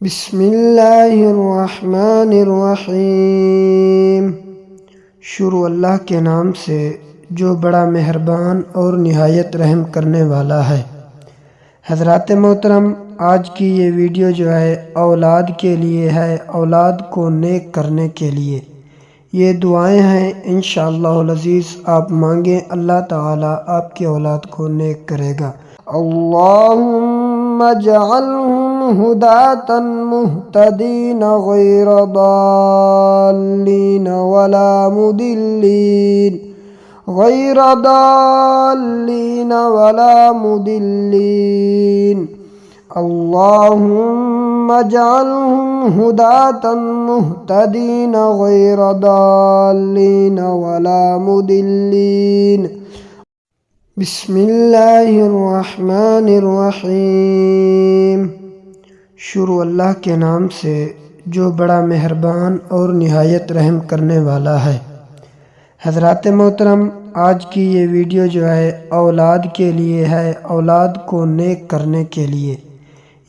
بسم اللہ الرحمن الرحیم۔ شروع اللہ کے نام سے جو بڑا مہربان اور نہایت رحم کرنے والا ہے۔ حضرات محترم، آج کی یہ ویڈیو جو ہے اولاد کے لیے ہے، اولاد کو نیک کرنے کے لیے۔ یہ دعائیں ہیں، انشاءاللہ العزیز آپ مانگیں، اللہ تعالیٰ آپ کی اولاد کو نیک کرے گا۔ اللہم اجعلہم ہداۃ مہتدین غیر ضالین ولا مضلین اللہم اجعلہم ہداۃ مہتدین غیر ضالین ولا مضلین۔ بسم اللہ الرحمن الرحیم۔ شروع اللہ کے نام سے جو بڑا مہربان اور نہایت رحم کرنے والا ہے۔ حضرات محترم، آج کی یہ ویڈیو جو ہے اولاد کے لیے ہے، اولاد کو نیک کرنے کے لیے۔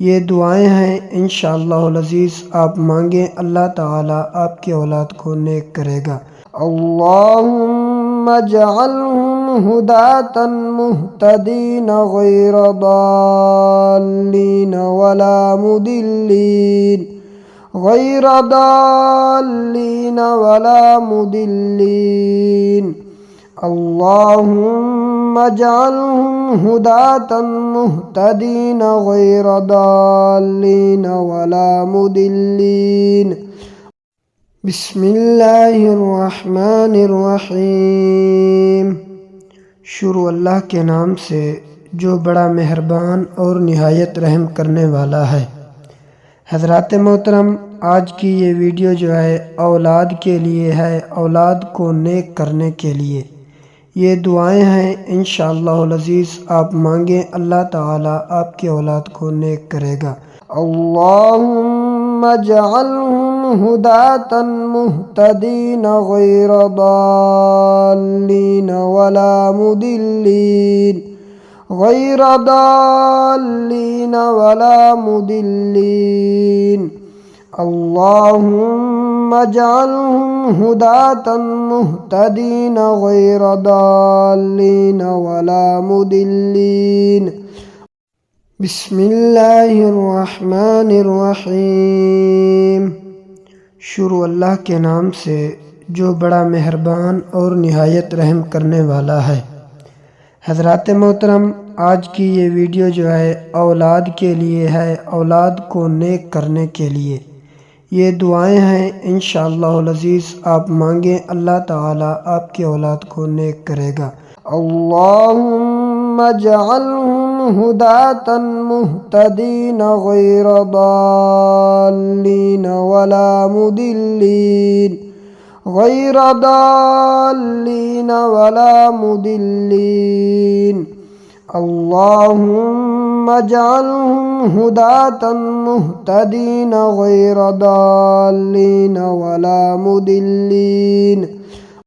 یہ دعائیں ہیں، انشاءاللہ العزیز آپ مانگیں، اللہ تعالیٰ آپ کی اولاد کو نیک کرے گا۔ اللہم اجعلہم ہداۃ مہتدین غیر ضالین ولا مضلین اللہم اجعلہم ہداۃ مہتدین غیر ضالین ولا مضلین۔ بسم اللہ الرحمن الرحیم۔ شروع اللہ کے نام سے جو بڑا مہربان اور نہایت رحم کرنے والا ہے۔ حضرات محترم، آج کی یہ ویڈیو جو ہے اولاد کے لیے ہے، اولاد کو نیک کرنے کے لیے۔ یہ دعائیں ہیں، انشاءاللہ العزیز آپ مانگیں، اللہ تعالیٰ آپ کی اولاد کو نیک کرے گا۔ اللہم اجعلہم ہداۃ مہتدین غیر ضالین ولا مضلین اللہم اجعلہم ہداۃ مہتدین غیر ضالین ولا مضلین۔ بسم اللہ الرحمن الرحیم۔ شروع اللہ کے نام سے جو بڑا مہربان اور نہایت رحم کرنے والا ہے۔ حضرات محترم، آج کی یہ ویڈیو جو ہے اولاد کے لیے ہے، اولاد کو نیک کرنے کے لیے۔ یہ دعائیں ہیں، انشاءاللہ العزیز آپ مانگیں، اللہ تعالیٰ آپ کی اولاد کو نیک کرے گا۔ اللہم اجعلہم ہداۃ مہتدین غیر ضالین ولا مضلین اللہم اجعلہم ہداۃ مہتدین غیر ضالین ولا مضلین۔